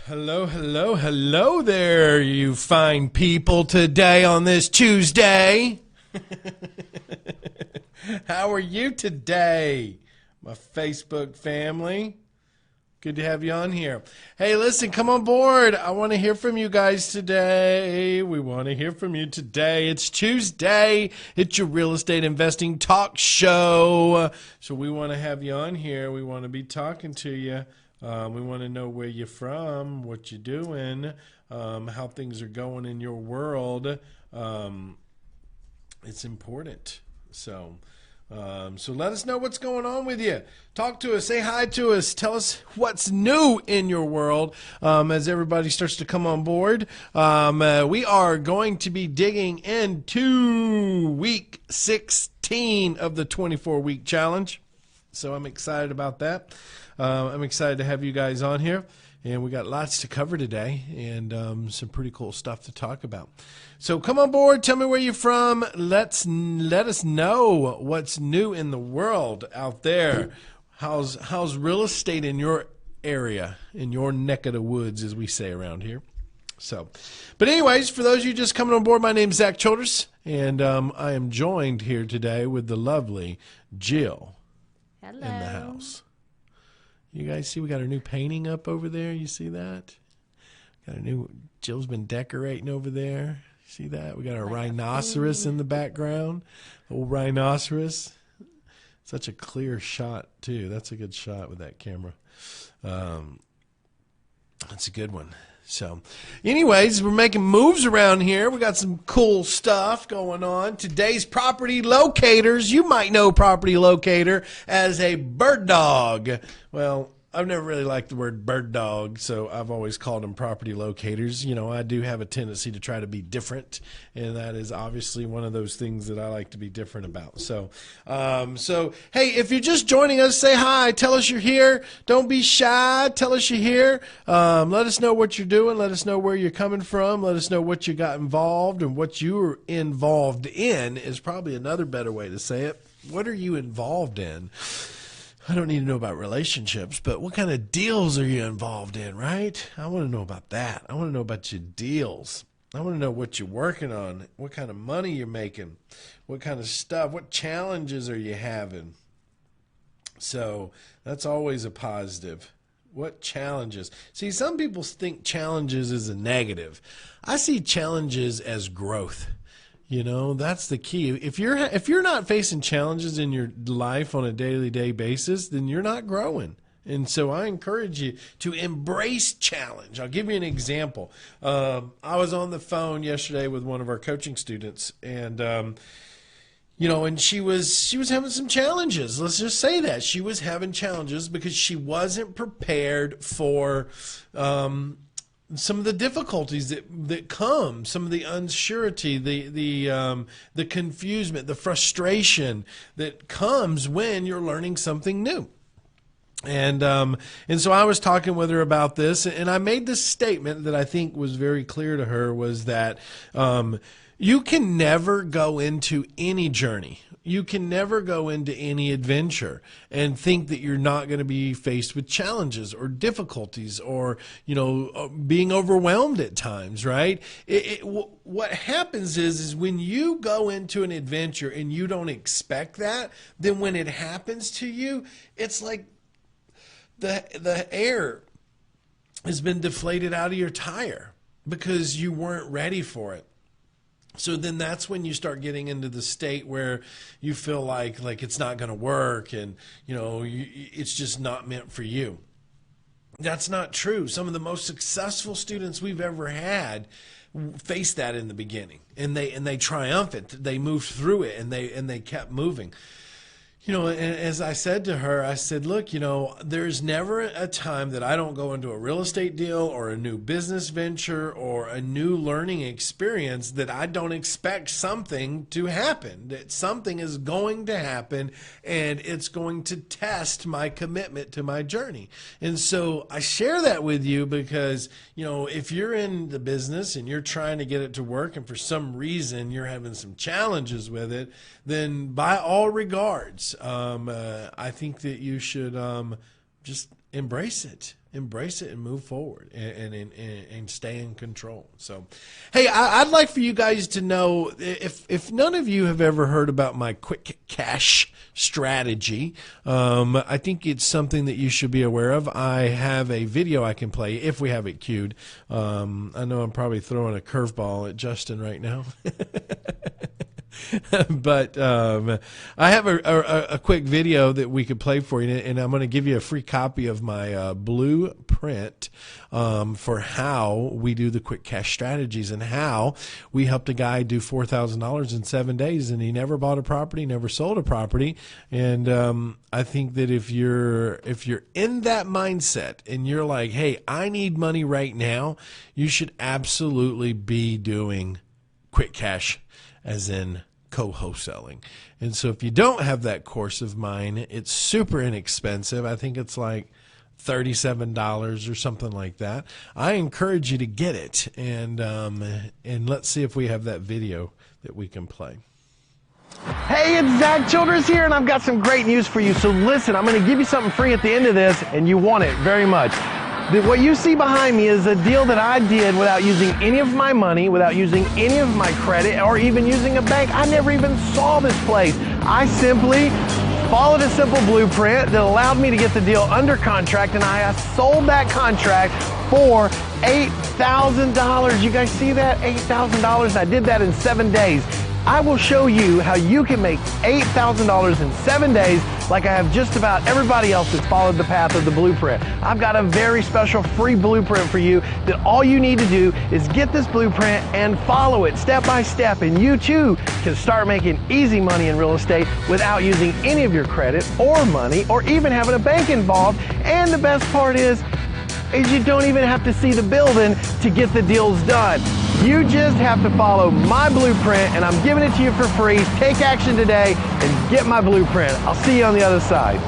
Hello, hello, hello there, you fine people today on this Tuesday. How are you today, my Facebook family? Good to have you on here. Hey, listen, come on board. I want to hear from you guys today. We want to hear from you today. It's Tuesday. It's your real estate investing talk show. So we want to have you on here. We want to be talking to you. We want to know where you're from, what you're doing, how things are going in your world. It's important. So let us know what's going on with you. Talk to us. Say hi to us. Tell us what's new in your world as everybody starts to come on board. We are going to be digging into week 16 of the 24-week challenge. So I'm excited about that. I'm excited to have you guys on here, and we got lots to cover today and some pretty cool stuff to talk about. So come on board. Tell me where you're from. Let us know what's new in the world out there. How's real estate in your area, in your neck of the woods, as we say around here. So, but anyways, for those of you just coming on board, my name's Zack Childress, and I am joined here today with the lovely Jill. Hello. In the house. You guys see we got our new painting up over there? You see that? Got a new, Jill's been decorating over there. See that? We got our rhinoceros in the background. Old rhinoceros. Such a clear shot too. That's a good shot with that camera. That's a good one. So anyways, we're making moves around here. We got some cool stuff going on. Today's property locators. You might know property locator as a bird dog. Well, I've never really liked the word bird dog, so I've always called them property locators. You know, I do have a tendency to try to be different, and that is obviously one of those things that I like to be different about. So, hey, if you're just joining us, say hi. Tell us you're here. Don't be shy. Tell us you're here. Let us know what you're doing. Let us know where you're coming from. Let us know what you got involved and what you're involved in is probably another better way to say it. What are you involved in? I don't need to know about relationships, but what kind of deals are you involved in, right? I want to know about that. I want to know about your deals. I want to know what you're working on, what kind of money you're making, what kind of stuff, what challenges are you having. So that's always a positive. What challenges? See, some people think challenges is a negative. I see challenges as growth. You know, that's the key. If you're not facing challenges in your life on a day basis, then you're not growing. And so I encourage you to embrace challenge. I'll give you an example. I was on the phone yesterday with one of our coaching students, and you know, and she was having some challenges. Let's just say that she was having challenges because she wasn't prepared for some of the difficulties that come, some of the unsurety, the confusement, the frustration that comes when you're learning something new. And so I was talking with her about this, and I made this statement that I think was very clear to her, was that you can never go into any journey. You can never go into any adventure and think that you're not going to be faced with challenges or difficulties or, you know, being overwhelmed at times, right? What happens is when you go into an adventure and you don't expect that, then when it happens to you, it's like the air has been deflated out of your tire because you weren't ready for it. So then that's when you start getting into the state where you feel like it's not going to work and, you know, it's just not meant for you. That's not true. Some of the most successful students we've ever had faced that in the beginning, and they triumphed. They moved through it, and they kept moving. You know, and as I said to her, I said, look, you know, there's never a time that I don't go into a real estate deal or a new business venture or a new learning experience that I don't expect something to happen, that something is going to happen and it's going to test my commitment to my journey. And so I share that with you because, you know, if you're in the business and you're trying to get it to work and for some reason you're having some challenges with it, then by all regards, I think that you should just embrace it. Embrace it and move forward and stay in control. So, hey, I'd like for you guys to know, if none of you have ever heard about my quick cash strategy, I think it's something that you should be aware of. I have a video I can play if we have it queued. I know I'm probably throwing a curveball at Justin right now. But I have a quick video that we could play for you, and I'm going to give you a free copy of my blueprint for how we do the quick cash strategies and how we helped a guy do $4,000 in 7 days, and he never bought a property, never sold a property. And I think that if you're in that mindset and you're like, hey, I need money right now, you should absolutely be doing quick cash, as in co-wholesaling. And so if you don't have that course of mine, it's super inexpensive. I think it's like $37 or something like that. I encourage you to get it, and let's see if we have that video that we can play. Hey, it's Zack Childress here, and I've got some great news for you. So listen, I'm going to give you something free at the end of this, and you want it very much. What you see behind me is a deal that I did without using any of my money, without using any of my credit, or even using a bank. I never even saw this place. I simply followed a simple blueprint that allowed me to get the deal under contract, and I sold that contract for $8,000. You guys see that? $8,000. I did that in 7 days. I will show you how you can make $8,000 in 7 days, like I have just about everybody else that's followed the path of the blueprint. I've got a very special free blueprint for you that all you need to do is get this blueprint and follow it step by step, and you too can start making easy money in real estate without using any of your credit or money or even having a bank involved. And the best part is you don't even have to see the building to get the deals done. You just have to follow my blueprint, and I'm giving it to you for free. Take action today and get my blueprint. I'll see you on the other side.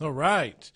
All right.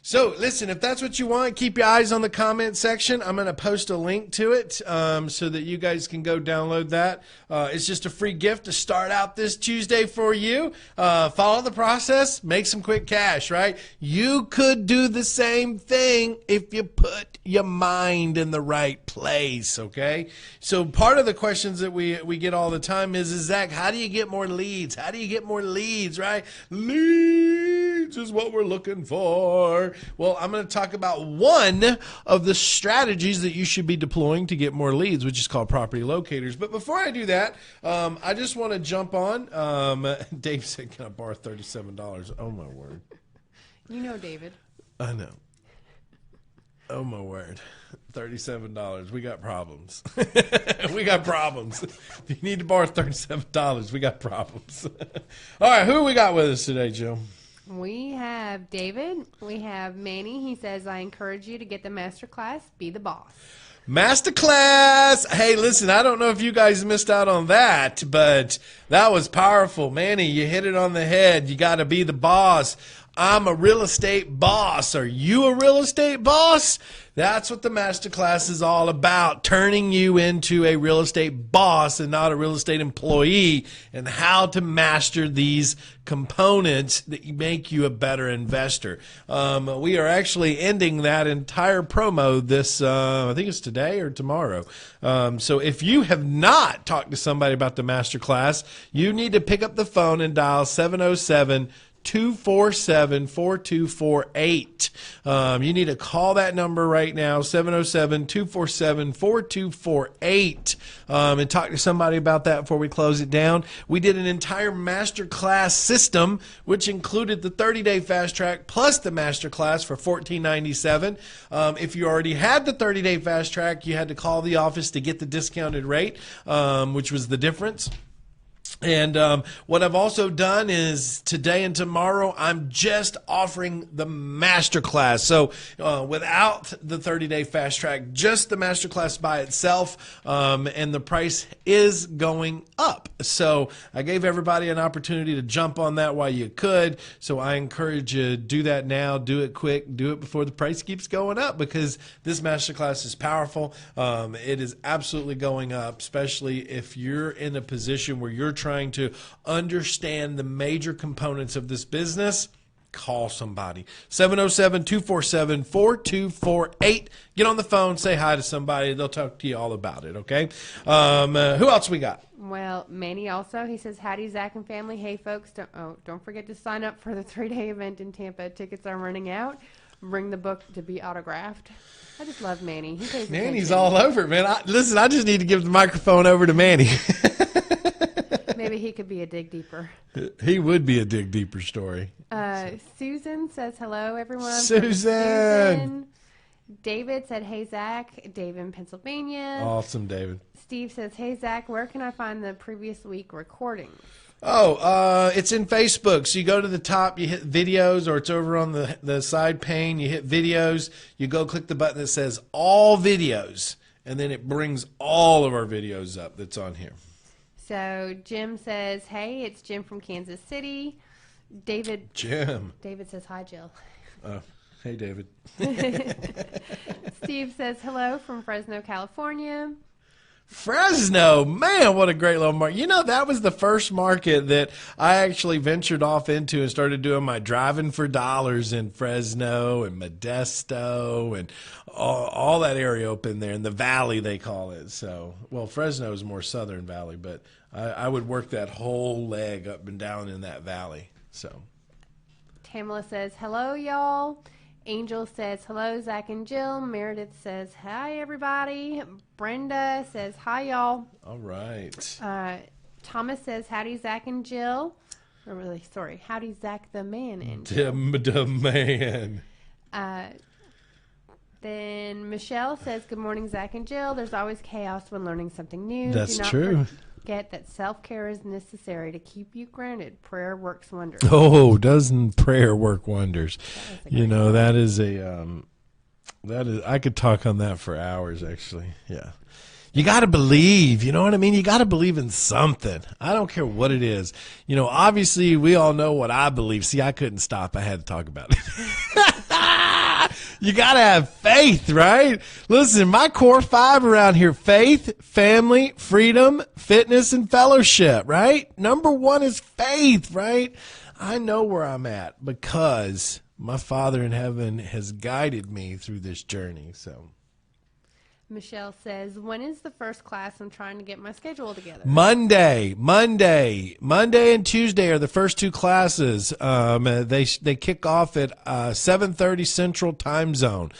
So listen, if that's what you want, keep your eyes on the comment section. I'm going to post a link to it so that you guys can go download that. It's just a free gift to start out this Tuesday for you. Follow the process, make some quick cash, right? You could do the same thing if you put your mind in the right place, okay? So part of the questions that we get all the time is Zach, how do you get more leads? How do you get more leads, right? Leads is what we're looking for. Well, I'm going to talk about one of the strategies that you should be deploying to get more leads, which is called property locators. But before I do that, I just want to jump on. Dave said, can I borrow $37? Oh, my word. You know, David. I know. Oh, my word. $37. We got problems. We got problems. If you need to borrow $37, we got problems. All right, who we got with us today, Joe? We have David. We have Manny. He says, I encourage you to get the masterclass, Be the Boss. Masterclass. Hey, listen, I don't know if you guys missed out on that, but that was powerful. Manny, you hit it on the head. You got to be the boss. I'm a real estate boss. Are you a real estate boss? That's what the masterclass is all about, turning you into a real estate boss and not a real estate employee, and how to master these components that make you a better investor. We are actually ending that entire promo this, I think it's today or tomorrow. So if you have not talked to somebody about the masterclass, you need to pick up the phone and dial 707-247-4248. You need to call that number right now, 707-247-4248, and talk to somebody about that before we close it down. We did an entire masterclass system, which included the 30-day fast track plus the masterclass for $14.97. If you already had the 30-day fast track, you had to call the office to get the discounted rate, which was the difference. And what I've also done is today and tomorrow, I'm just offering the masterclass. So without the 30-day fast track, just the masterclass by itself, and the price is going up. So I gave everybody an opportunity to jump on that while you could. So I encourage you to do that now. Do it quick. Do it before the price keeps going up, because this masterclass is powerful. It is absolutely going up, especially if you're in a position where you're trying to understand the major components of this business. Call somebody. 707-247-4248. Get on the phone, say hi to somebody. They'll talk to you all about it, okay? Who else we got? Well, Manny also, he says, howdy, Zach and family. Hey, folks, don't forget to sign up for the 3-day event in Tampa. Tickets are running out. Bring the book to be autographed. I just love Manny. Manny's all over it, man. Listen, I just need to give the microphone over to Manny. Maybe he could be a dig deeper. He would be a dig deeper story. Susan says hello, everyone. Susan. David said, hey, Zach. Dave in Pennsylvania. Awesome, David. Steve says, hey, Zach, where can I find the previous week recordings? Oh, it's in Facebook. So you go to the top, you hit videos, or it's over on the side pane. You hit videos. You go click the button that says all videos, and then it brings all of our videos up that's on here. So Jim says, hey, it's Jim from Kansas City. Jim says, hi, Jill. Hey, David. Steve says, hello from Fresno, California. Fresno, man, what a great little market. You know, that was the first market that I actually ventured off into and started doing my driving for dollars in Fresno and Modesto and all that area up in there, in the valley they call it. So, well, Fresno is more southern valley, but I would work that whole leg up and down in that valley. So Tamala says, hello, y'all. Angel says, hello, Zach and Jill. Meredith says, hi, everybody. Brenda says, hi, y'all. All right. Thomas says, howdy, Zach and Jill. Or really, sorry, howdy, Zach the man and Jill. The man. Then Michelle says, good morning, Zach and Jill. There's always chaos when learning something new. That's Do not true. Forget that self-care is necessary to keep you grounded. Prayer works wonders. Oh, doesn't prayer work wonders? You know, that is I could talk on that for hours, actually. Yeah. You got to believe, you know what I mean? You got to believe in something. I don't care what it is. You know, obviously we all know what I believe. See, I couldn't stop. I had to talk about it. You got to have faith, right? Listen, my core 5 around here: faith, family, freedom, fitness, and fellowship, right? Number 1 is faith, right? I know where I'm at because my Father in heaven has guided me through this journey. So Michelle says, when is the first class? I'm trying to get my schedule together. Monday and Tuesday are the first 2 classes. They kick off at 7:30 Central Time Zone.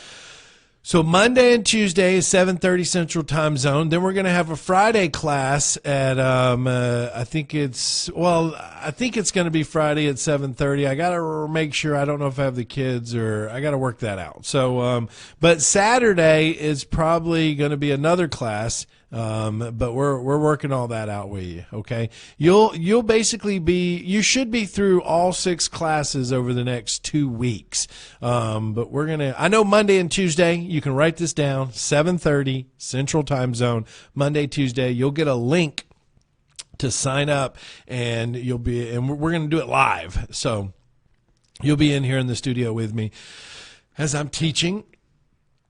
So Monday and Tuesday is 7:30 Central Time Zone. Then we're going to have a Friday class at I think it's going to be Friday at 7:30. I got to make sure. I don't know if I have the kids, or I got to work that out. So but Saturday is probably going to be another class. But we're working all that out with you. Okay. You'll basically you should be through all 6 classes over the next 2 weeks. But I know Monday and Tuesday, you can write this down, 7:30 Central Time Zone, Monday, Tuesday, you'll get a link to sign up, and we're going to do it live. So you'll be in here in the studio with me as I'm teaching,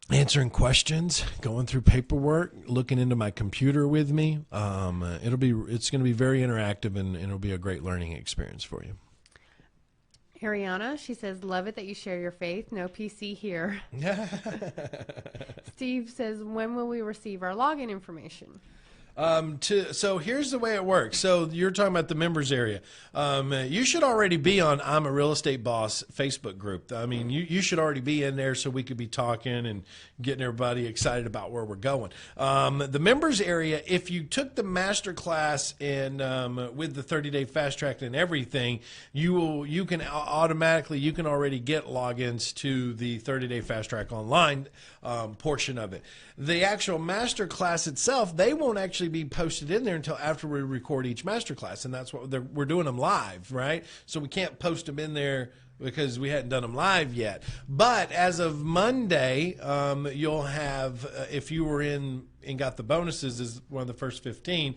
answering questions, going through paperwork, looking into my computer with me. It's going to be very interactive, and it'll be a great learning experience for you. Ariana, she says, love it that you share your faith. No PC here. Steve says, when will we receive our login information? So here's the way it works. So you're talking about the members area. You should already be on I'm a Real Estate Boss Facebook group. I mean, you should already be in there so we could be talking and getting everybody excited about where we're going. The members area, if you took the master class with the 30-day fast track and everything, you can already get logins to the 30-day fast track online portion of it. The actual master class itself, they won't actually actually be posted in there until after we record each masterclass, and that's what we're doing them live, right? So we can't post them in there because we hadn't done them live yet. But as of Monday, you'll have, if you were in and got the bonuses as one of the first 15,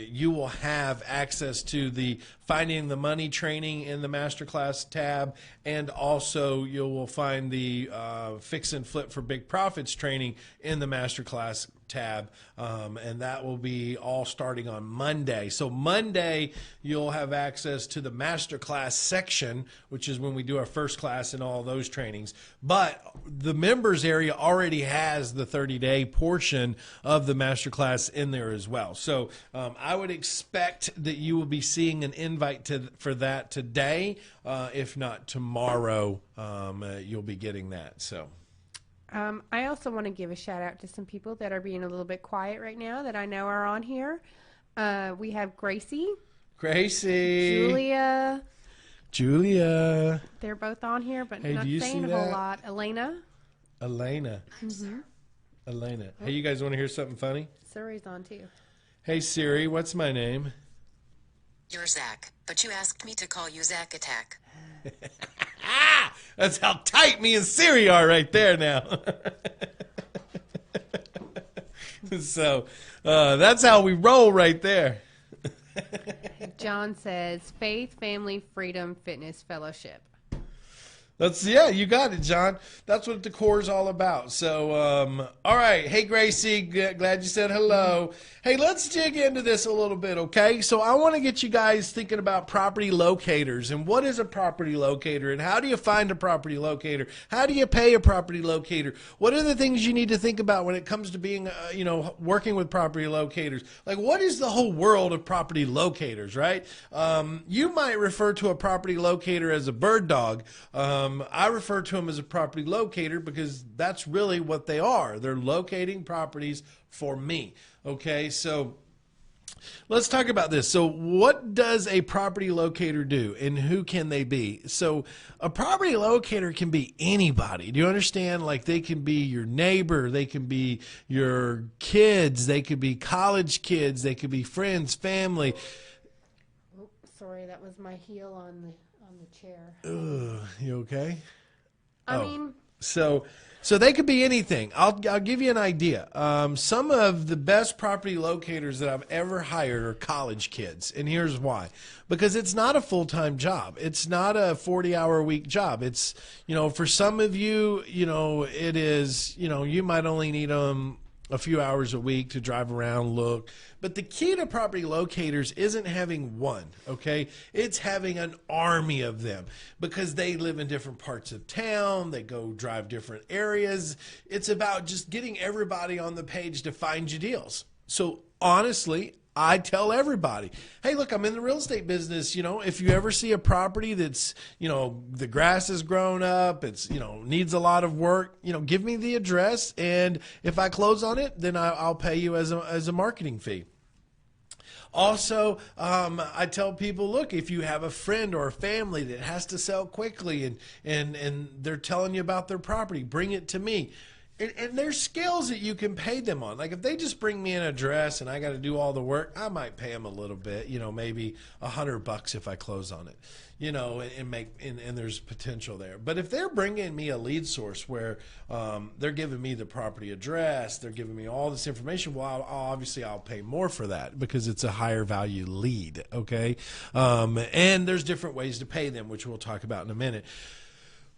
you will have access to the Finding the Money training in the Masterclass tab, and also you will find the Fix and Flip for Big Profits training in the Masterclass tab, and that will be all starting on Monday. So Monday, you'll have access to the Masterclass section, which is when we do our first class and all those trainings. But the members area already has the 30-day portion of the Masterclass in there as well. So I would expect that you will be seeing an invite for that today. If not tomorrow, you'll be getting that. So. I also want to give a shout out to some people that are being a little bit quiet right now that I know are on here. We have Gracie. Julia. They're both on here, but Hey, not do you saying see a whole that? lot. Elena. Mm-hmm. Elena. Hey, you guys want to hear something funny? Suri's on too. Hey, Siri, what's my name? You're Zack, but you asked me to call you Zack Attack. That's how tight me and Siri are right there now. So that's how we roll right there. John says Faith, Family, Freedom, Fitness, Fellowship. Yeah, you got it, John. That's what the core is all about. So, all right. Hey, Gracie, glad you said hello. Hey, let's dig into this a little bit, okay? So I want to get you guys thinking about property locators and what is a property locator and how do you find a property locator? How do you pay a property locator? What are the things you need to think about when it comes to being, working with property locators? Like, what is the whole world of property locators, right? You might refer to a property locator as a bird dog. I refer to them as a property locator because that's really what they are. They're locating properties for me. Okay, so let's talk about this. So what does a property locator do and who can they be? So a property locator can be anybody. Do you understand? Like they can be your neighbor, they can be your kids, they could be college kids, they could be friends, family. Oh, sorry, that was my heel on the chair. You okay? I mean, so they could be anything. I'll give you an idea. Some of the best property locators that I've ever hired are college kids, and here's why. Because it's not a full-time job. It's not a 40-hour-a-week job. It's, for some of you, it is, you might only need a few hours a week to drive around, look. But the key to property locators isn't having one, okay? It's having an army of them because they live in different parts of town. They go drive different areas. It's about just getting everybody on the page to find you deals. So honestly, I tell everybody, hey, look, I'm in the real estate business. If you ever see a property that's, the grass has grown up, it's, needs a lot of work, give me the address. And if I close on it, then I'll pay you as a marketing fee. Also, I tell people, look, if you have a friend or a family that has to sell quickly and they're telling you about their property, bring it to me. And there's scales that you can pay them on. Like if they just bring me an address and I got to do all the work, I might pay them a little bit, maybe $100 if I close on it, and there's potential there. But if they're bringing me a lead source where they're giving me the property address, they're giving me all this information, well, I'll pay more for that because it's a higher value lead, okay? And there's different ways to pay them, which we'll talk about in a minute.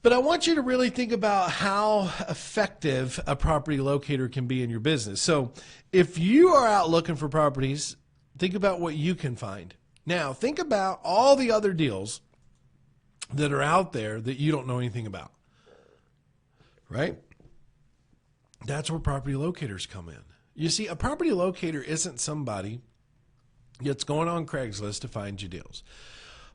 But I want you to really think about how effective a property locator can be in your business. So if you are out looking for properties, think about what you can find. Now, think about all the other deals that are out there that you don't know anything about, right? That's where property locators come in. You see, a property locator isn't somebody that's going on Craigslist to find you deals.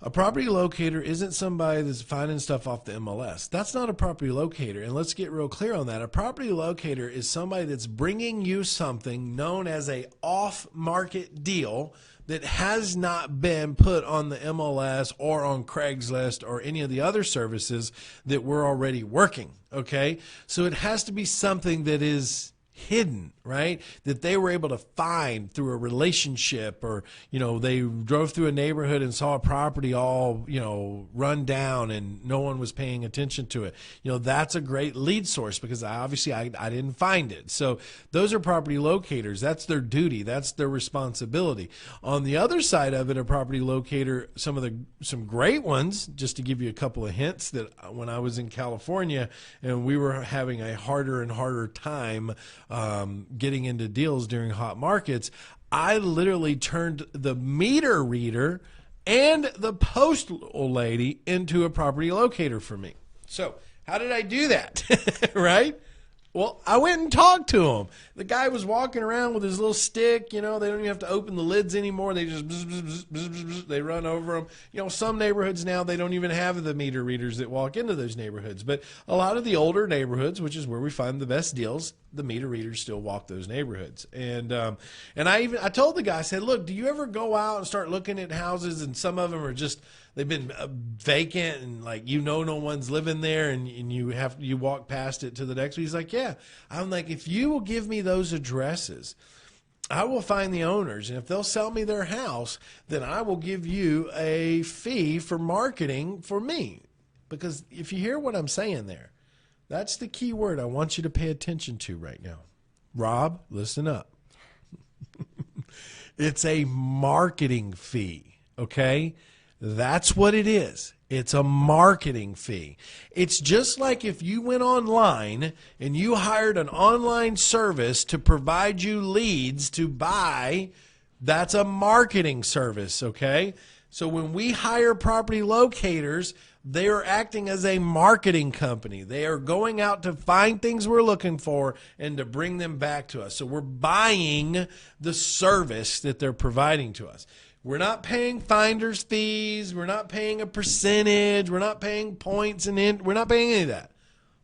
A property locator isn't somebody that's finding stuff off the MLS. That's not a property locator, and let's get real clear on that. A property locator is somebody that's bringing you something known as a off-market deal that has not been put on the MLS or on Craigslist or any of the other services that we're already working, okay? So it has to be something that is hidden, right? That they were able to find through a relationship, or, they drove through a neighborhood and saw a property all, run down and no one was paying attention to it. That's a great lead source, because I didn't find it. So those are property locators. That's their duty. That's their responsibility. On the other side of it, a property locator, some great ones, just to give you a couple of hints, that when I was in California and we were having a harder and harder time getting into deals during hot markets, I literally turned the meter reader and the postal lady into a property locator for me. So how did I do that? Right? Well, I went and talked to him. The guy was walking around with his little stick. They don't even have to open the lids anymore. They just they run over them. Some neighborhoods now, they don't even have the meter readers that walk into those neighborhoods. But a lot of the older neighborhoods, which is where we find the best deals, the meter readers still walk those neighborhoods. And I told the guy, I said, look, do you ever go out and start looking at houses, and some of them are just, they've been vacant, and no one's living there, and you walk past it to the next one? He's like, yeah. I'm like, if you will give me those addresses, I will find the owners, and if they'll sell me their house, then I will give you a fee for marketing for me. Because if you hear what I'm saying there, that's the key word I want you to pay attention to right now. Rob, listen up. It's a marketing fee, okay? That's what it is. It's a marketing fee. It's just like if you went online and you hired an online service to provide you leads to buy, that's a marketing service, okay? So when we hire property locators, they are acting as a marketing company. They are going out to find things we're looking for and to bring them back to us. So we're buying the service that they're providing to us. We're not paying finder's fees. We're not paying a percentage. We're not paying points, and we're not paying any of that.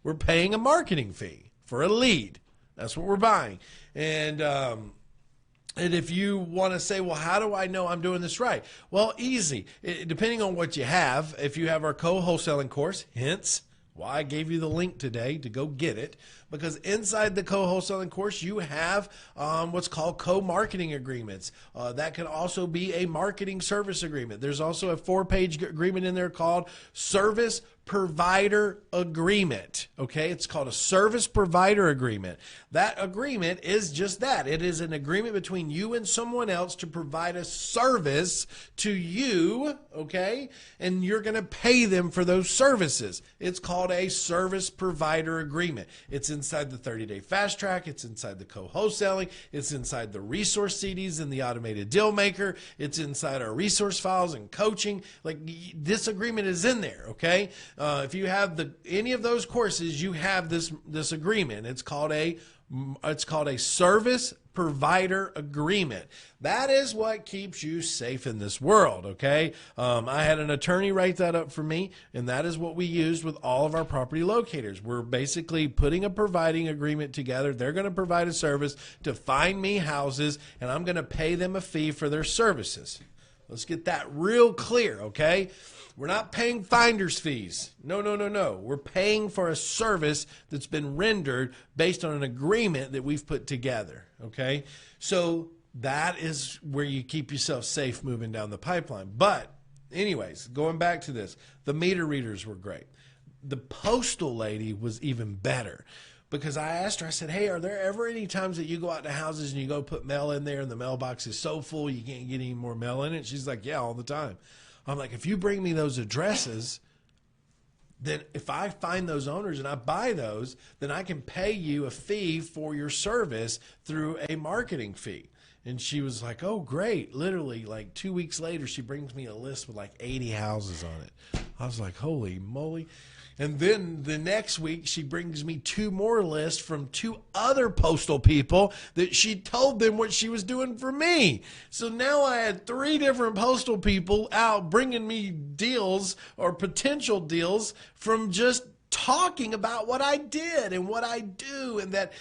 We're paying a marketing fee for a lead. That's what we're buying. And if you want to say, well, how do I know I'm doing this right? Well, easy. Depending on what you have, if you have our co-wholesaling course, hence why I gave you the link today to go get it, because inside the co-wholesaling course, you have what's called co-marketing agreements. That can also be a marketing service agreement. There's also a 4-page agreement in there called Service Provider Agreement. Okay, it's called a Service Provider Agreement. That agreement is just that. It is an agreement between you and someone else to provide a service to you, okay? And you're going to pay them for those services. It's called a Service Provider Agreement. It's inside the 30-day fast track. It's inside the co-wholesaling. It's inside the resource CDs and the automated deal maker. It's inside our resource files and coaching. This agreement is in there, okay? If you have any of those courses, you have this agreement. It's called a Service Provider Agreement. That is what keeps you safe in this world, okay? I had an attorney write that up for me, and that is what we used with all of our property locators. We're basically putting a providing agreement together. They're going to provide a service to find me houses, and I'm going to pay them a fee for their services. Let's get that real clear, okay? We're not paying finder's fees. No. We're paying for a service that's been rendered based on an agreement that we've put together, okay? So that is where you keep yourself safe moving down the pipeline. But anyways, going back to this, the meter readers were great. The postal lady was even better, because I asked her, I said, hey, are there ever any times that you go out to houses and you go put mail in there and the mailbox is so full you can't get any more mail in it? She's like, yeah, all the time. I'm like, if you bring me those addresses, then if I find those owners and I buy those, then I can pay you a fee for your service through a marketing fee. And she was like, oh, great. Literally, 2 weeks later, she brings me a list with 80 houses on it. I was like, holy moly. And then the next week, she brings me 2 more lists from 2 other postal people that she told them what she was doing for me. So now I had 3 different postal people out bringing me deals or potential deals from just talking about what I did and what I do, and that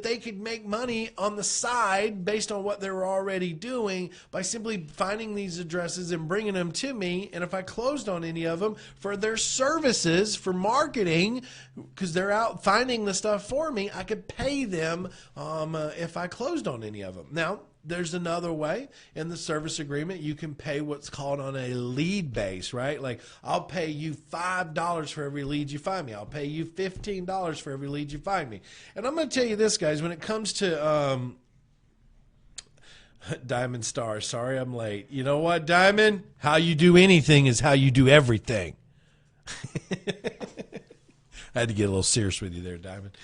they could make money on the side based on what they were already doing by simply finding these addresses and bringing them to me. And if I closed on any of them for their services, for marketing, because they're out finding the stuff for me, I could pay them if I closed on any of them. Now, there's another way in the service agreement. You can pay what's called on a lead base, right? Like, I'll pay you $5 for every lead you find me. I'll pay you $15 for every lead you find me. And I'm going to tell you this, guys, when it comes to Diamond Star, sorry I'm late. You know what, Diamond? How you do anything is how you do everything. I had to get a little serious with you there, Diamond.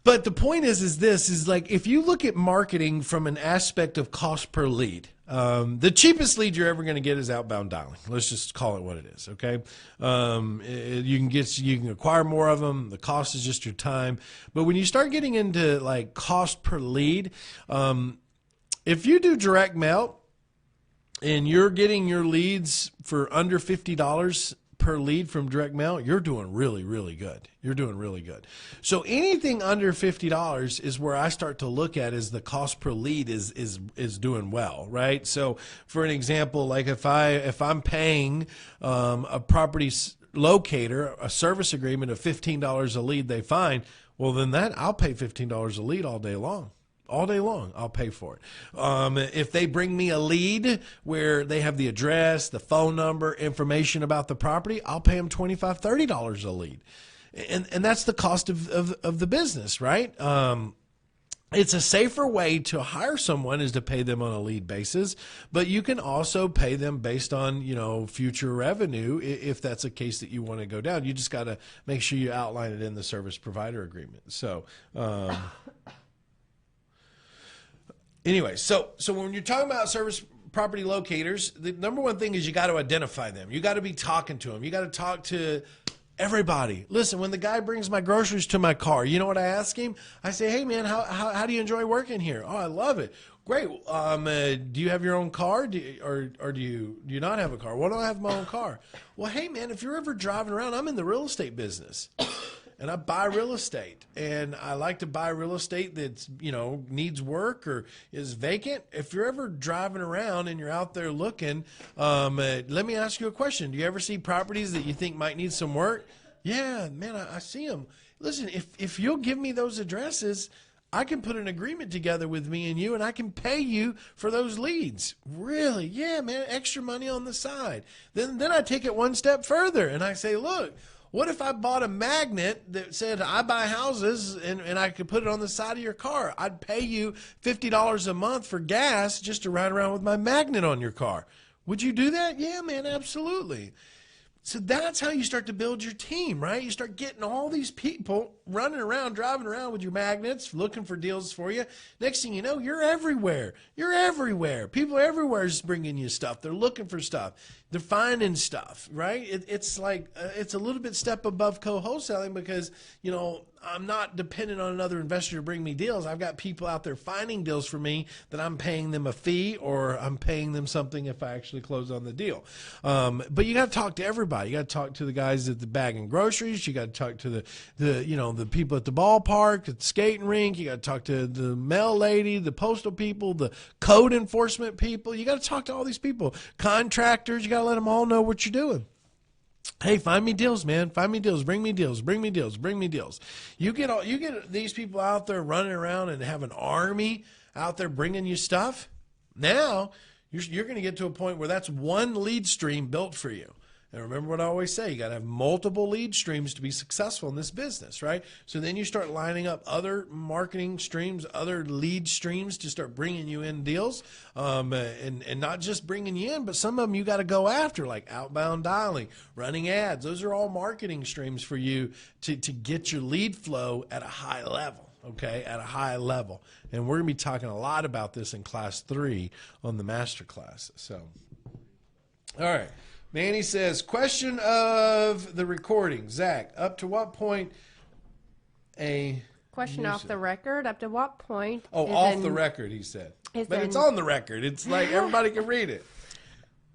But the point is this, is like, if you look at marketing from an aspect of cost per lead, the cheapest lead you're ever going to get is outbound dialing. Let's just call it what it is, okay? You can acquire more of them. The cost is just your time. But when you start getting into like cost per lead, if you do direct mail and you're getting your leads for under $50 per lead from direct mail, you're doing really, really good. You're doing really good. So anything under $50 is where I start to look at as the cost per lead is doing well, right? So for an example, like if I'm paying a property locator a service agreement of $15 a lead they find, well then I'll pay $15 a lead all day long. All day long, I'll pay for it. If they bring me a lead where they have the address, the phone number, information about the property, I'll pay them $25, $30 a lead. And that's the cost of the business, right? It's a safer way to hire someone is to pay them on a lead basis, but you can also pay them based on, future revenue if that's a case that you want to go down. You just got to make sure you outline it in the service provider agreement. So, anyway, so when you're talking about service property locators, the number one thing is you got to identify them. You got to be talking to them. You got to talk to everybody. Listen, when the guy brings my groceries to my car, you know what I ask him? I say, hey, man, how do you enjoy working here? Oh, I love it. Great. Do you have your own car? Or do you not have a car? Why don't I have my own car? Well, hey, man, if you're ever driving around, I'm in the real estate business. And I buy real estate, and I like to buy real estate that's, needs work or is vacant. If you're ever driving around and you're out there looking, let me ask you a question. Do you ever see properties that you think might need some work? Yeah, man, I see them. Listen, if you'll give me those addresses, I can put an agreement together with me and you, and I can pay you for those leads. Really? Yeah, man, extra money on the side. Then I take it one step further, and I say, look, what if I bought a magnet that said I buy houses and I could put it on the side of your car? I'd pay you $50 a month for gas just to ride around with my magnet on your car. Would you do that? Yeah, man, absolutely. So that's how you start to build your team, right? You start getting all these people running around, driving around with your magnets, looking for deals for you. Next thing you know, you're everywhere. You're everywhere. People everywhere is bringing you stuff. They're looking for stuff. They're finding stuff, right? It's like, it's a little bit step above co-wholesaling because, I'm not dependent on another investor to bring me deals. I've got people out there finding deals for me that I'm paying them a fee or I'm paying them something if I actually close on the deal. But you got to talk to everybody. You got to talk to the guys at the bagging groceries. You got to talk to the people at the ballpark, at the skating rink. You got to talk to the mail lady, the postal people, the code enforcement people. You got to talk to all these people. Contractors, you got to let them all know what you're doing. Hey, find me deals, man. Find me deals. Bring me deals. Bring me deals. Bring me deals. You get these people out there running around and have an army out there bringing you stuff. Now you're going to get to a point where that's one lead stream built for you. And remember what I always say, you got to have multiple lead streams to be successful in this business, right? So then you start lining up other marketing streams, other lead streams to start bringing you in deals, and not just bringing you in, but some of them you got to go after, like outbound dialing, running ads. Those are all marketing streams for you to get your lead flow at a high level. Okay, at a high level. And we're going to be talking a lot about this in class 3 on the master class. So, all right. Manny says, question of the recording. Zach, up to what point Question off the record, up to what point? Oh, off the record, he said. But it's on the record. It's like everybody can read it.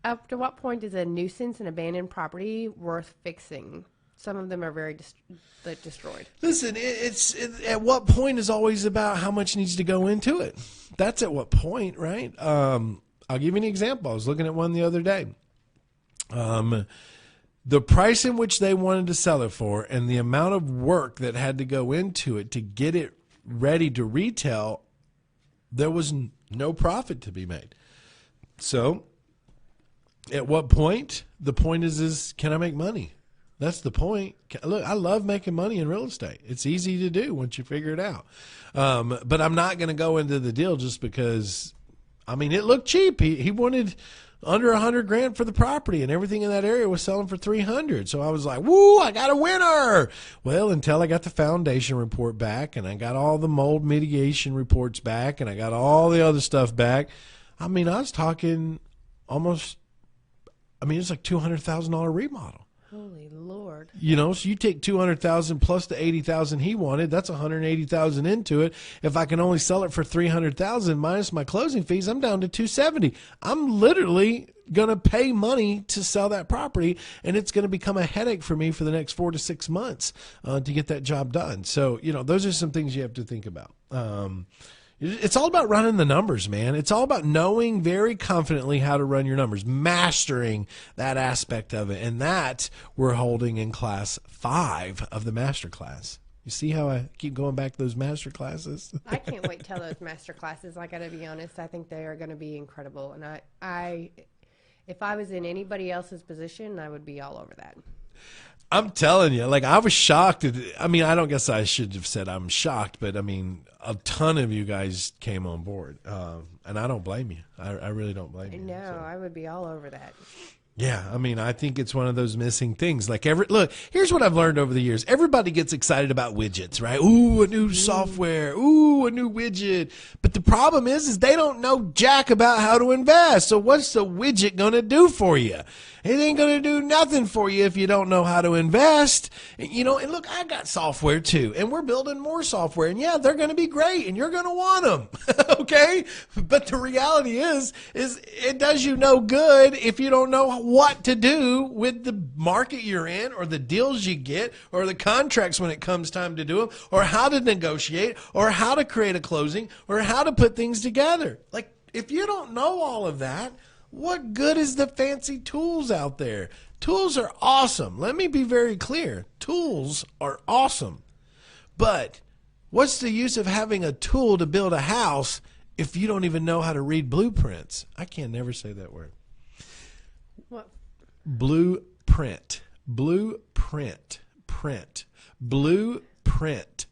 Up to what point is a nuisance and abandoned property worth fixing? Some of them are very destroyed. Listen, at what point is always about how much needs to go into it. That's at what point, right? I'll give you an example. I was looking at one the other day. The price in which they wanted to sell it for and the amount of work that had to go into it to get it ready to retail, there was no profit to be made. So at what point? The point is can I make money? That's the point. Look, I love making money in real estate. It's easy to do once you figure it out. But I'm not going to go into the deal just because, I mean, it looked cheap. He wanted under $100,000 for the property, and everything in that area was selling for $300,000. So I was like, woo, I got a winner. Well, until I got the foundation report back, and I got all the mold mitigation reports back, and I got all the other stuff back. I mean, I was talking almost, it's like $200,000 remodel. Holy Lord. You know, so you take $200,000 plus the $80,000 he wanted, that's $180,000 into it. If I can only sell it for $300,000 minus my closing fees, I'm down to $270,000. I'm literally going to pay money to sell that property, and it's going to become a headache for me for the next 4 to 6 months to get that job done. So, those are some things you have to think about. It's all about running the numbers, man. It's all about knowing very confidently how to run your numbers, mastering that aspect of it. And that we're holding in class 5 of the master class. You see how I keep going back to those master classes? I can't wait till those master classes. I got to be honest. I think they are going to be incredible. And if I was in anybody else's position, I would be all over that. I'm telling you, I was shocked. I don't guess I should have said I'm shocked, but a ton of you guys came on board. And I don't blame you. I really don't blame you. No, I would be all over that. Yeah, I think it's one of those missing things. Look, here's what I've learned over the years. Everybody gets excited about widgets, right? Ooh, a new software. Ooh, a new widget. But the problem is they don't know jack about how to invest. So what's the widget going to do for you? It ain't going to do nothing for you if you don't know how to invest. And look, I got software too, and we're building more software. And yeah, they're going to be great, and you're going to want them, okay? But the reality is it does you no good if you don't know what to do with the market you're in, or the deals you get, or the contracts when it comes time to do them, or how to negotiate, or how to create a closing, or how to put things together. If you don't know all of that, what good is the fancy tools out there? Tools are awesome. Let me be very clear. Tools are awesome. But what's the use of having a tool to build a house if you don't even know how to read blueprints? I can never say that word. What? Blueprint. Blueprint. Print. Blueprint.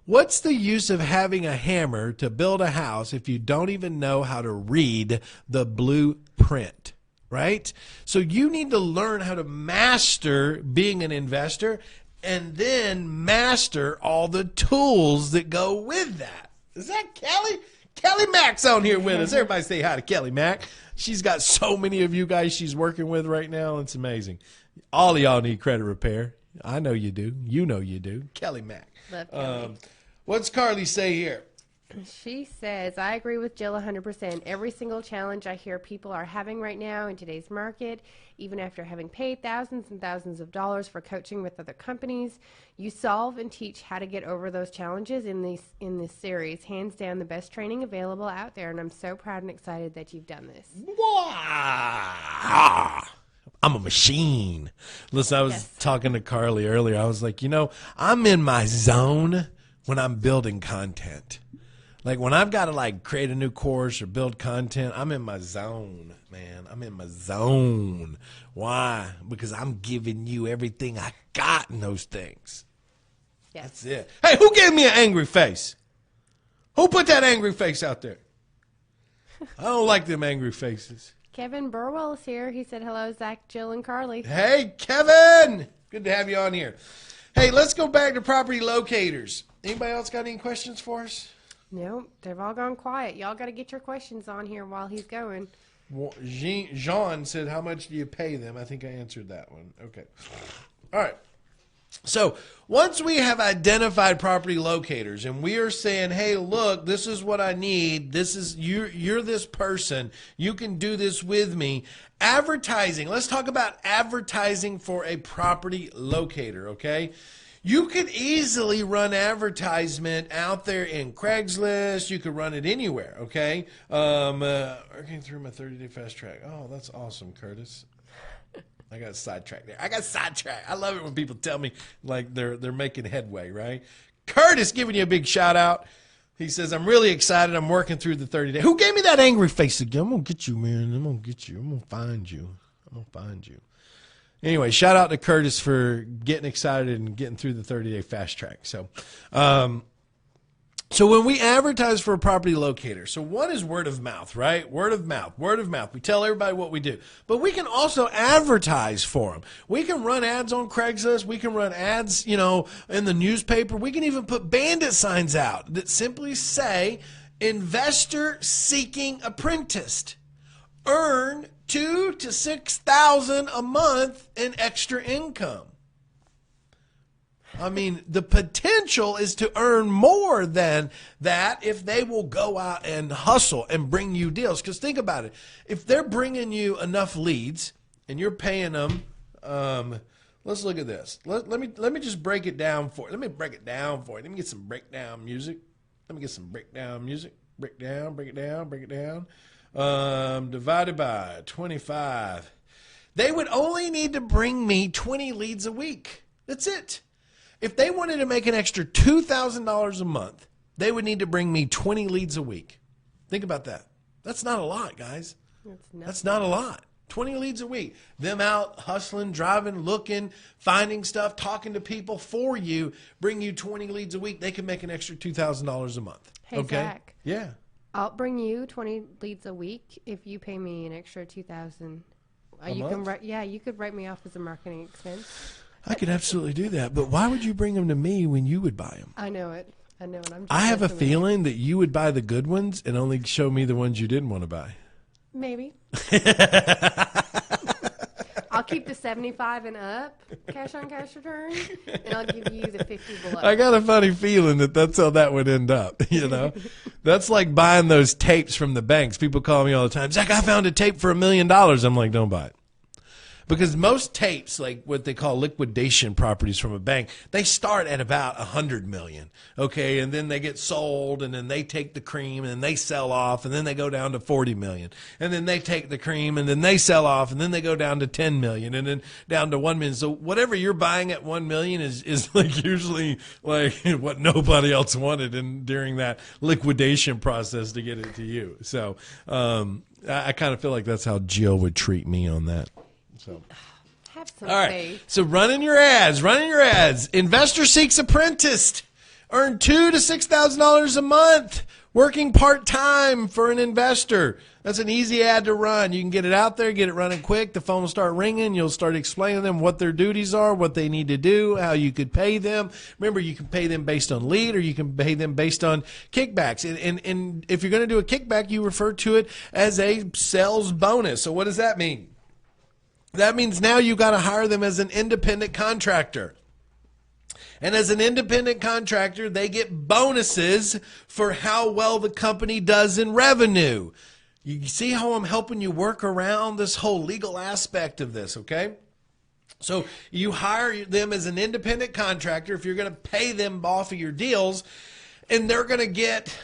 What's the use of having a hammer to build a house if you don't even know how to read the blueprint, right? So you need to learn how to master being an investor and then master all the tools that go with that. Is that Kelly? Kelly Mack's on here with us. Everybody say hi to Kelly Mack. She's got so many of you guys she's working with right now. It's amazing. All of y'all need credit repair. I know you do. You know you do. Kelly Mack. Love Kelly. What's Carly say here? She says, I agree with Jill 100%. Every single challenge I hear people are having right now in today's market, even after having paid thousands and thousands of dollars for coaching with other companies, you solve and teach how to get over those challenges in this series. Hands down, the best training available out there, and I'm so proud and excited that you've done this. I'm a machine. Listen, I was talking to Carly earlier. I was like, I'm in my zone when I'm building content. When I've got to create a new course or build content, I'm in my zone, man. I'm in my zone. Why? Because I'm giving you everything I got in those things. Yes. That's it. Hey, who gave me an angry face? Who put that angry face out there? I don't like them angry faces. Kevin Burwell is here. He said, hello, Zach, Jill, and Carly. Hey, Kevin. Good to have you on here. Hey, let's go back to property locators. Anybody else got any questions for us? No, they've all gone quiet. Y'all got to get your questions on here while he's going. Well, Jean said, how much do you pay them? I think I answered that one. Okay. All right. So once we have identified property locators and we are saying, hey, look, this is what I need. This is you're this person. You can do this with me. Advertising. Let's talk about advertising for a property locator, okay? You could easily run advertisement out there in Craigslist. You could run it anywhere, okay? Working through my 30-day fast track. Oh, that's awesome, Curtis. I got sidetracked there. I love it when people tell me like they're making headway, right? Curtis giving you a big shout out. He says, I'm really excited. I'm working through the 30 days. Who gave me that angry face again? I'm going to get you, man. I'm going to get you. I'm going to find you. I'm going to find you. Anyway, shout out to Curtis for getting excited and getting through the 30-day fast track. So when we advertise for a property locator, so one is word of mouth, right? Word of mouth. We tell everybody what we do. But we can also advertise for them. We can run ads on Craigslist. We can run ads, in the newspaper. We can even put bandit signs out that simply say, investor seeking apprentice. Earn $2,000 to $6,000 a month in extra income. I mean, the potential is to earn more than that if they will go out and hustle and bring you deals. Because think about it. If they're bringing you enough leads and you're paying them, let's look at this. Let me just break it down for you. Let me break it down for you. Let me get some breakdown music. Break it down. Divided by 25. They would only need to bring me 20 leads a week. That's it. If they wanted to make an extra $2,000 a month, they would need to bring me 20 leads a week. Think about that. That's not a lot, guys. That's not a lot. 20 leads a week. Them out hustling, driving, looking, finding stuff, talking to people for you, bring you 20 leads a week. They can make an extra $2,000 a month. Hey, okay? Zach. Yeah. I'll bring you 20 leads a week if you pay me an extra $2,000. You could write me off as a marketing expense. I could absolutely do that, but why would you bring them to me when you would buy them? I know it. I have a feeling that you would buy the good ones and only show me the ones you didn't want to buy. Maybe. I'll keep the 75 and up cash on cash return, and I'll give you the 50 below. I got a funny feeling that that's how that would end up. That's like buying those tapes from the banks. People call me all the time, Zach, I found a tape for $1 million. I'm like, don't buy it. Because most tapes, like what they call liquidation properties from a bank, they start at about $100 million, okay, and then they get sold, and then they take the cream, and then they sell off, and then they go down to $40 million, and then they take the cream, and then they sell off, and then they go down to $10 million, and then down to $1 million. So whatever you're buying at $1 million is like usually like what nobody else wanted during that liquidation process to get it to you. So I kind of feel like that's how Jill would treat me on that. So. Have some All right. faith. So running your ads. Investor seeks apprentice. Earn $2,000 to $6,000 a month. Working part-time for an investor. That's an easy ad to run. You can get it out there, get it running quick. The phone will start ringing. You'll start explaining to them what their duties are, what they need to do, how you could pay them. Remember, you can pay them based on lead or you can pay them based on kickbacks. And if you're going to do a kickback, you refer to it as a sales bonus. So what does that mean? That means now you got to hire them as an independent contractor. And as an independent contractor, they get bonuses for how well the company does in revenue. You see how I'm helping you work around this whole legal aspect of this, okay? So you hire them as an independent contractor if you're going to pay them off of your deals, and they're going to get,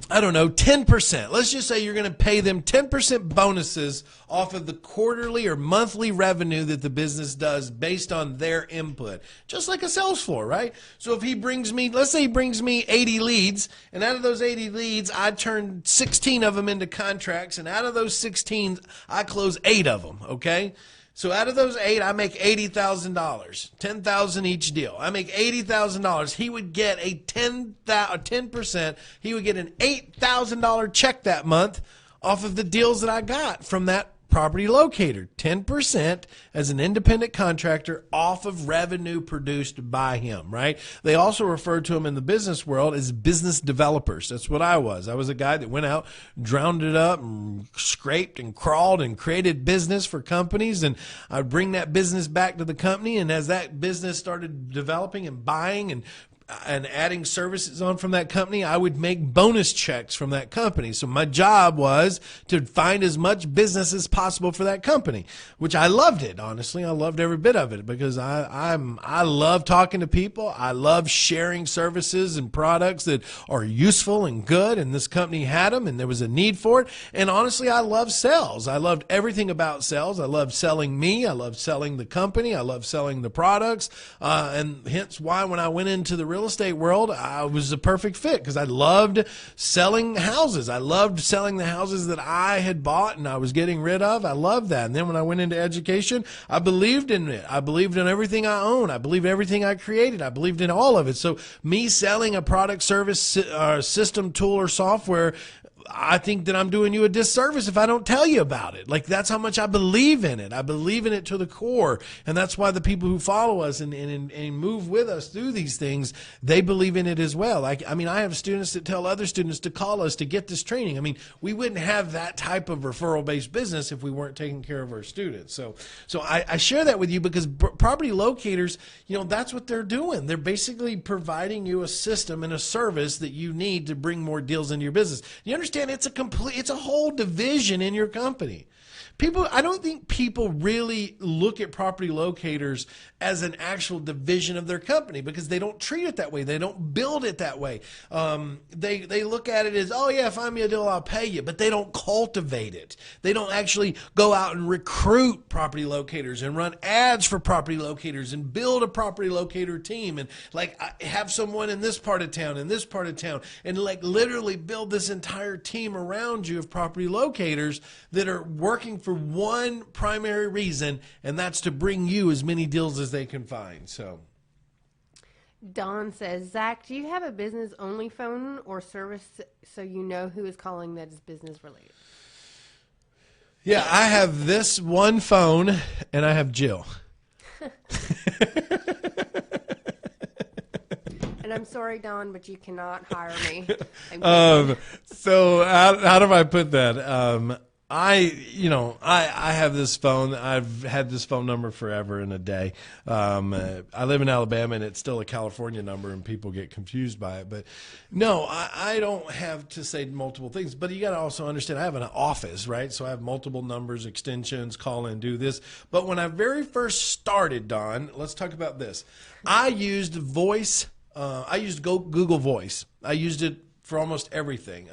10%. Let's just say you're going to pay them 10% bonuses off of the quarterly or monthly revenue that the business does based on their input. Just like a sales floor, right? So if he brings me, let's say he brings me 80 leads, and out of those 80 leads, I turn 16 of them into contracts, and out of those 16, I close 8 of them, okay? So out of those 8, I make $80,000, $10,000 each deal. I make $80,000. He would get a 10%. He would get an $8,000 check that month off of the deals that I got from that property locator, 10% as an independent contractor off of revenue produced by him, right? They also refer to him in the business world as business developers. That's what I was. I was a guy that went out, drowned it up, and scraped and crawled and created business for companies, and I'd bring that business back to the company, and as that business started developing and buying and adding services on from that company, I would make bonus checks from that company. So my job was to find as much business as possible for that company, which I loved it. Honestly, I loved every bit of it because I love talking to people. I love sharing services and products that are useful and good. And this company had them and there was a need for it. And honestly, I love sales. I loved everything about sales. I loved selling me. I loved selling the company. I loved selling the products. And hence why when I went into the real estate world, I was a perfect fit because I loved selling houses. I loved selling the houses that I had bought and I was getting rid of. I loved that. And then when I went into education, I believed in it. I believed in everything I own. I believed everything I created. I believed in all of it. So me selling a product, service, system, tool, or software, I think that I'm doing you a disservice if I don't tell you about it. Like, that's how much I believe in it. I believe in it to the core. And that's why the people who follow us and move with us through these things, they believe in it as well. Like, I mean, I have students that tell other students to call us to get this training. I mean, we wouldn't have that type of referral-based business if we weren't taking care of our students. So I share that with you because property locators, you know, that's what they're doing. They're basically providing you a system and a service that you need to bring more deals into your business. You understand? It's a whole division in your company. I don't think people really look at property locators as an actual division of their company because they don't treat it that way. They don't build it that way. They look at it as, oh yeah, find me a deal, I'll pay you. But they don't cultivate it. They don't actually go out and recruit property locators and run ads for property locators and build a property locator team and like have someone in this part of town, in this part of town, and like literally build this entire team around you of property locators that are working for one primary reason, and that's to bring you as many deals as they can find. So Don says, Zach, do you have a business only phone or service so you know who is calling that is business related? Yeah, I have this one phone and I have Jill. And I'm sorry, Don, but you cannot hire me. So how do I put that? I have this phone. I've had this phone number forever and a day. I live in Alabama, and it's still a California number, and people get confused by it. But no, I don't have to say multiple things. But you got to also understand, I have an office, right? So I have multiple numbers, extensions, call in, do this. But when I very first started, Don, let's talk about this. I used voice. I used Google Voice. I used it for almost everything.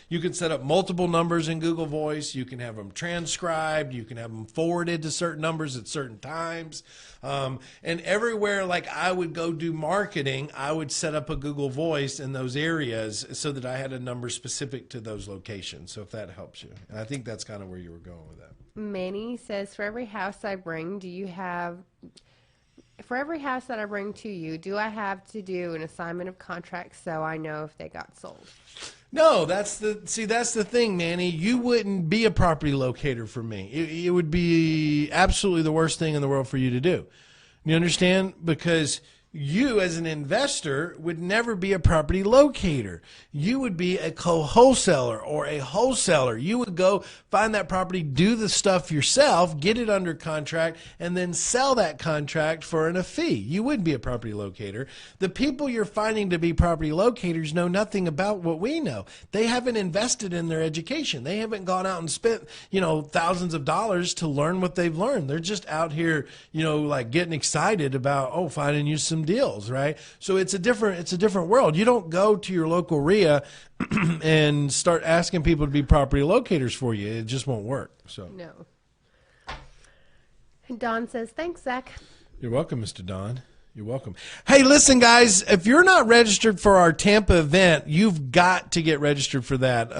You can set up multiple numbers in Google Voice. You can have them transcribed. You can have them forwarded to certain numbers at certain times. And everywhere, like I would go do marketing, I would set up a Google Voice in those areas so that I had a number specific to those locations. So if that helps you. And I think that's kind of where you were going with that. Manny says, for every house I bring, for every house that I bring to you, do I have to do an assignment of contracts so I know if they got sold? No, that's the thing, Manny. You wouldn't be a property locator for me. It would be absolutely the worst thing in the world for you to do. You understand? Because you as an investor would never be a property locator. You would be a co-wholesaler or a wholesaler. You would go find that property, do the stuff yourself, get it under contract, and then sell that contract for a fee. You would be a property locator. The people you're finding to be property locators know nothing about what we know. They haven't invested in their education. They haven't gone out and spent, thousands of dollars to learn what they've learned. They're just out here, like getting excited about, finding you some deals, right? So it's a different world. You don't go to your local RIA and start asking people to be property locators for you. It just won't work. So no. Don says, thanks, Zach. You're welcome, Mr. Don. You're welcome. Hey, listen, guys, if you're not registered for our Tampa event, you've got to get registered for that.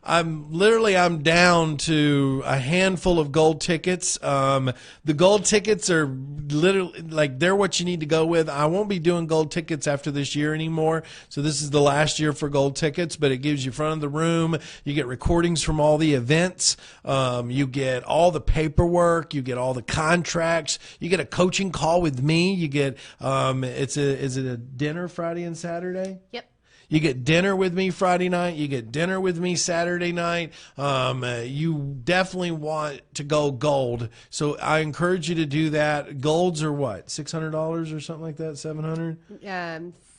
I'm down to a handful of gold tickets. The gold tickets are literally like they're what you need to go with. I won't be doing gold tickets after this year anymore. So this is the last year for gold tickets, but it gives you front of the room. You get recordings from all the events. You get all the paperwork. You get all the contracts. You get a coaching call with me. You get is it a dinner Friday and Saturday? Yep. You get dinner with me Friday night. You get dinner with me Saturday night. You definitely want to go gold. So I encourage you to do that. Golds are what? $600 or something like that? $700?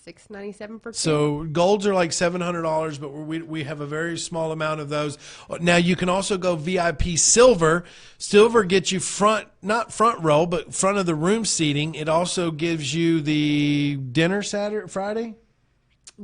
$697 for two. So golds are like $700, but we have a very small amount of those. Now you can also go VIP silver. Silver gets you not front row, but front of the room seating. It also gives you the dinner Friday.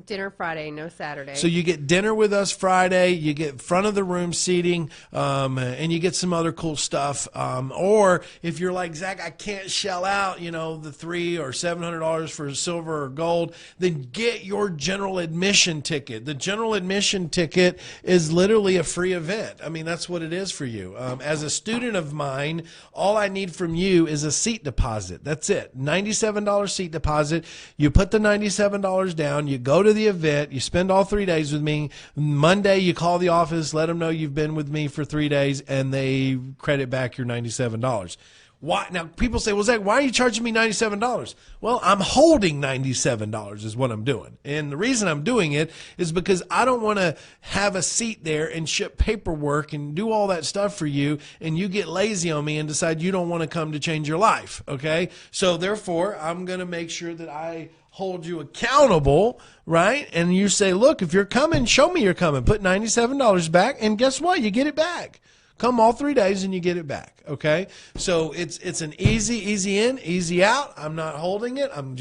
Dinner Friday, no Saturday. So you get dinner with us Friday, you get front of the room seating, and you get some other cool stuff. Or if you're like, Zach, I can't shell out, the $300 or $700 for silver or gold, then get your general admission ticket. The general admission ticket is literally a free event. I mean, that's what it is for you. As a student of mine, all I need from you is a seat deposit. That's it. $97 seat deposit. You put the $97 down, you go to the event, you spend all 3 days with me. Monday, you call the office, let them know you've been with me for 3 days, and they credit back your $97. Why? Now, people say, well, Zach, why are you charging me $97? Well, I'm holding $97 is what I'm doing. And the reason I'm doing it is because I don't want to have a seat there and ship paperwork and do all that stuff for you, and you get lazy on me and decide you don't want to come to change your life, okay? So, therefore, I'm going to make sure that I hold you accountable, right? And you say, look, if you're coming, show me you're coming. Put $97 back, and guess what? You get it back. Come all 3 days and you get it back, okay? So it's an easy in, easy out. I'm not holding it. I'm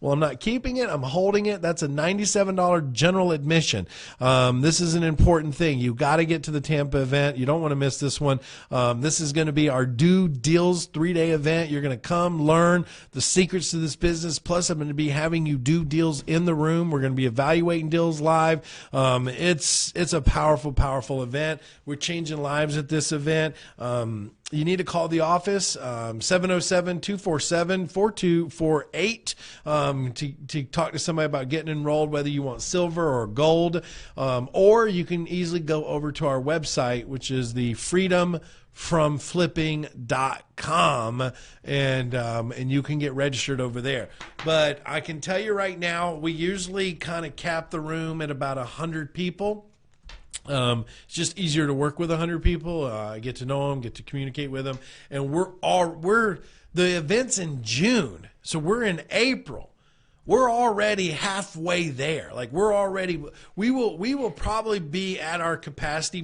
not keeping it. I'm holding it. That's a $97 general admission. This is an important thing. You got to get to the Tampa event. You don't want to miss this one. This is going to be our Do Deals 3-day event. You're going to come learn the secrets to this business. Plus, I'm going to be having you do deals in the room. We're going to be evaluating deals live. It's a powerful, powerful event. We're changing lives at this event. You need to call the office, 707-247-4248, to talk to somebody about getting enrolled, whether you want silver or gold. Or you can easily go over to our website, which is the freedomfromflipping.com, and you can get registered over there. But I can tell you right now, we usually kind of cap the room at about 100 people. It's just easier to work with 100 people. Get to know them, get to communicate with them, and the event's in June, so we're in April. We're already halfway there. Like we will probably be at our capacity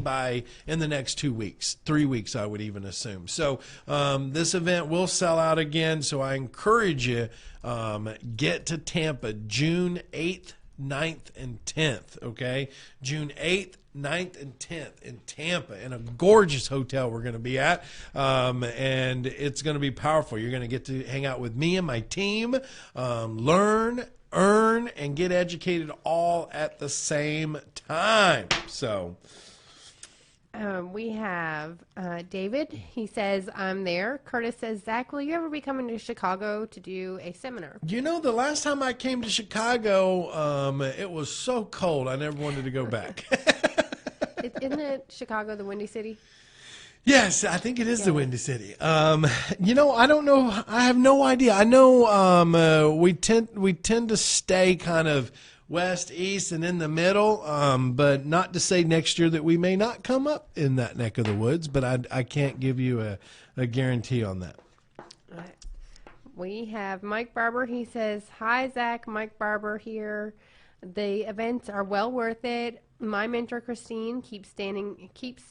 in the next 2 weeks, 3 weeks, I would even assume. So this event will sell out again. So I encourage you, get to Tampa June 8th, 9th, and 10th. Okay, June 8th. 9th and 10th in Tampa in a gorgeous hotel we're going to be at, and it's going to be powerful. You're going to get to hang out with me and my team, learn, earn, and get educated all at the same time. So we have David. He says, I'm there. Curtis says, Zach, will you ever be coming to Chicago to do a seminar? The last time I came to Chicago, it was so cold I never wanted to go back. Isn't it Chicago the Windy City? Yes, I think it is the Windy City. I don't know. I have no idea. I know we tend to stay kind of west, east, and in the middle, but not to say next year that we may not come up in that neck of the woods, but I can't give you a guarantee on that. We have Mike Barber. He says, hi, Zach. Mike Barber here. The events are well worth it. My mentor, Christine, keeps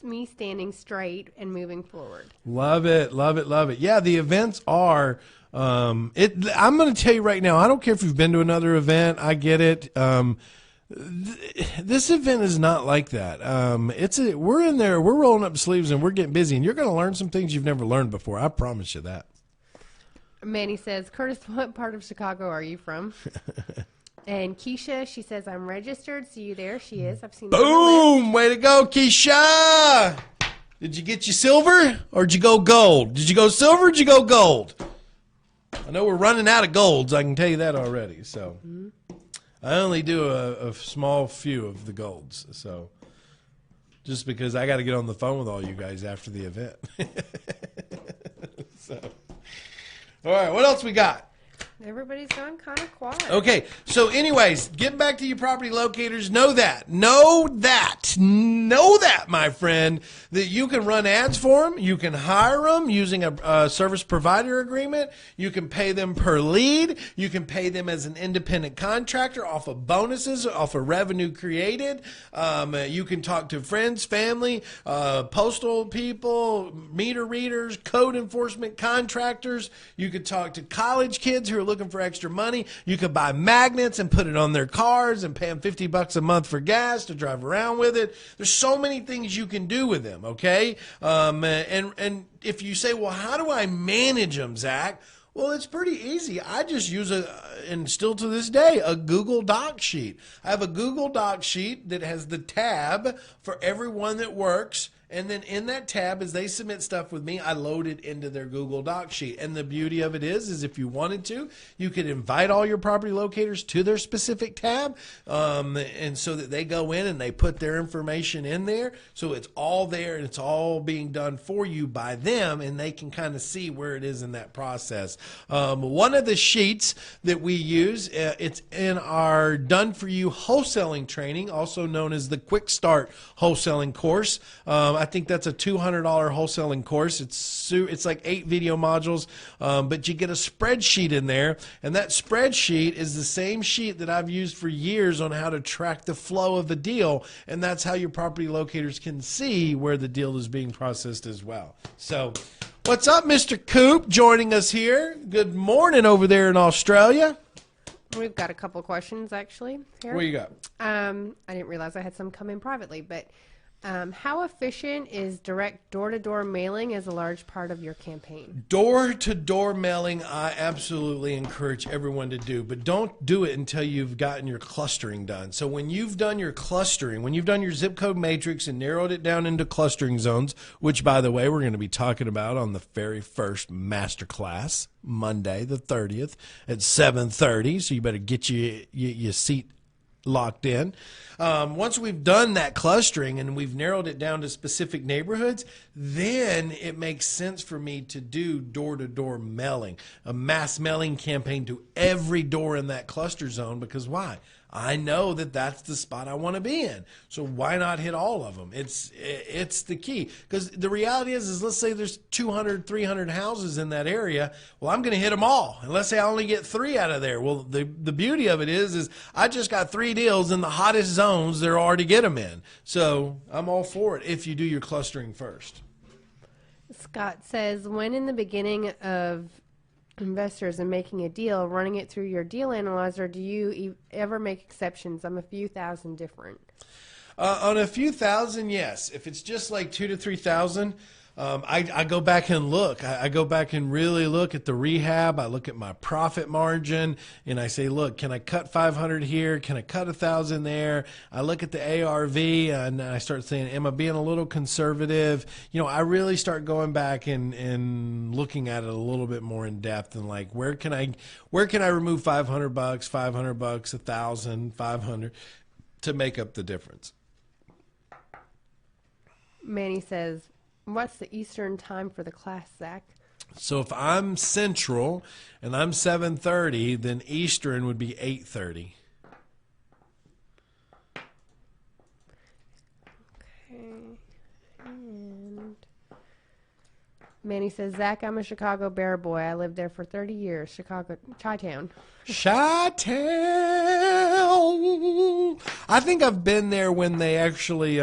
me standing straight and moving forward. Love it, love it, love it. Yeah, the events are, I'm going to tell you right now, I don't care if you've been to another event. I get it. This event is not like that. We're in there, we're rolling up sleeves and we're getting busy, and you're going to learn some things you've never learned before. I promise you that. Manny says, Curtis, what part of Chicago are you from? And Keisha, she says, I'm registered. See you there. She is. I've seen her on the list. Boom! Way to go, Keisha! Did you get your silver or did you go gold? Did you go silver or did you go gold? I know we're running out of golds. I can tell you that already. So I only do a small few of the golds. So just because I got to get on the phone with all you guys after the event. So, all right, what else we got? Everybody's gone kind of quiet. Okay, so anyways, getting back to you property locators, know that, my friend, that you can run ads for them, you can hire them using a service provider agreement, you can pay them per lead, you can pay them as an independent contractor off of bonuses, off of revenue created, you can talk to friends, family, postal people, meter readers, code enforcement contractors, you could talk to college kids who are looking for extra money. You could buy magnets and put it on their cars and pay them $50 a month for gas to drive around with it. There's so many things you can do with them, okay? And if you say, well, how do I manage them, Zach? Well, it's pretty easy. I just use and still to this day, a Google Doc sheet. I have a Google Doc sheet that has the tab for everyone that works. And then in that tab, as they submit stuff with me, I load it into their Google Doc sheet. And the beauty of it is if you wanted to, you could invite all your property locators to their specific tab, and so that they go in and they put their information in there. So it's all there and it's all being done for you by them, and they can kind of see where it is in that process. One of the sheets that we use, it's in our Done For You wholesaling training, also known as the Quick Start wholesaling course. I think that's a $200 wholesaling course. It's like 8 video modules, but you get a spreadsheet in there, and that spreadsheet is the same sheet that I've used for years on how to track the flow of the deal, and that's how your property locators can see where the deal is being processed as well. So, what's up, Mr. Coop, joining us here? Good morning over there in Australia. We've got a couple questions, actually, here. What you got? I didn't realize I had some come in privately, but how efficient is direct door-to-door mailing as a large part of your campaign? Door-to-door mailing, I absolutely encourage everyone to do, but don't do it until you've gotten your clustering done. So when you've done your clustering, when you've done your zip code matrix and narrowed it down into clustering zones, which, by the way, we're going to be talking about on the very first masterclass, Monday the 30th at 7:30, so you better get your seat locked in. Once we've done that clustering and we've narrowed it down to specific neighborhoods, then it makes sense for me to do door-to-door mailing, a mass mailing campaign to every door in that cluster zone. Because why? I know that that's the spot I want to be in. So why not hit all of them? It's the key. Because the reality is let's say there's 200, 300 houses in that area. Well, I'm going to hit them all. And let's say I only get 3 out of there. Well, the beauty of it is I just got 3 deals in the hottest zones there are to get them in. So I'm all for it if you do your clustering first. Scott says, when in the beginning of investors and making a deal, running it through your deal analyzer, do you ever make exceptions? I'm a few thousand different. On a few thousand, yes. If it's just like 2,000 to 3,000, I go back and look. I go back and really look at the rehab. I look at my profit margin, and I say, look, can I cut 500 here? Can I cut 1,000 there? I look at the ARV, and I start saying, am I being a little conservative? You know, I really start going back and looking at it a little bit more in depth, and like, where can I remove $500, $500, 1,000, 500 to make up the difference? Manny says, what's the Eastern time for the class, Zach? So if I'm Central and I'm 7:30, then Eastern would be 8:30. Okay. And Manny says, Zach, I'm a Chicago Bear boy. I lived there for 30 years. Chicago, Chi-Town. Chi-Town. I think I've been there when they actually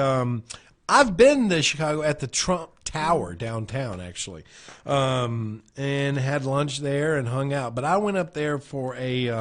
I've been to Chicago at the Trump Tower downtown, actually, and had lunch there and hung out. But I went up there for it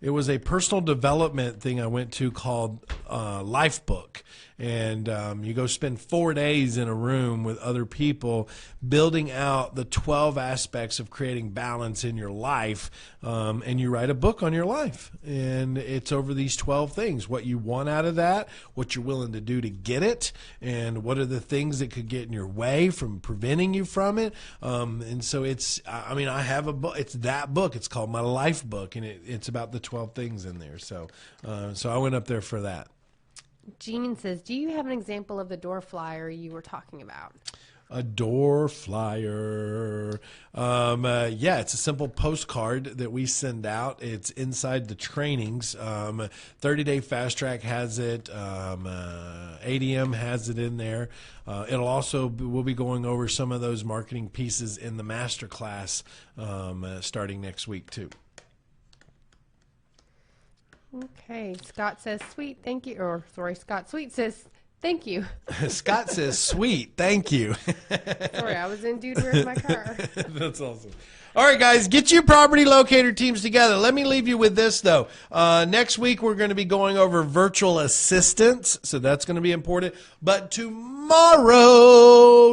was a personal development thing I went to called life book. And you go spend 4 days in a room with other people building out the 12 aspects of creating balance in your life, and you write a book on your life. And it's over these 12 things, what you want out of that, what you're willing to do to get it, and what are the things that could get in your way from preventing you from it. And so I have a book. It's that book. It's called my life book, and it's about the 12 things in there. So I went up there for that. Jean says, do you have an example of the door flyer you were talking about? A door flyer. Yeah, it's a simple postcard that we send out. It's inside the trainings. 30-Day Fast Track has it. ADM has it in there. We'll be going over some of those marketing pieces in the master class starting next week too. Okay, Scott says, sweet, thank you. Or, sorry, Scott Sweet says, thank you. Scott says, sweet, thank you. Sorry, I was in dude, where's my car? That's awesome. All right, guys, get your property locator teams together. Let me leave you with this, though. Next week, we're going to be going over virtual assistants, so that's going to be important. But tomorrow,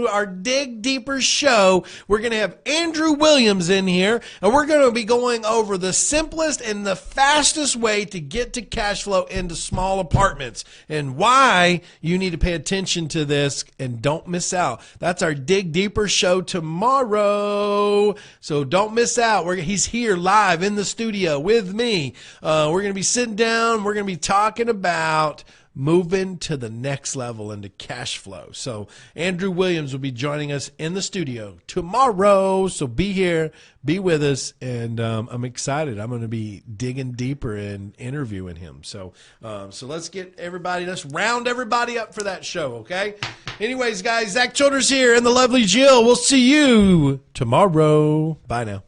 our Dig Deeper show, we're going to have Andrew Williams in here, and we're going to be going over the simplest and the fastest way to get to cash flow into small apartments and why you need to pay attention to this and don't miss out. That's our Dig Deeper show tomorrow. So don't miss out. He's here live in the studio with me. We're going to be sitting down. We're going to be talking about moving to the next level into cash flow. So Andrew Williams will be joining us in the studio tomorrow. So be here, be with us, and I'm excited. I'm going to be digging deeper and interviewing him. So let's round everybody up for that show, okay? Anyways, guys, Zack Childress here and the lovely Jill. We'll see you tomorrow. Bye now.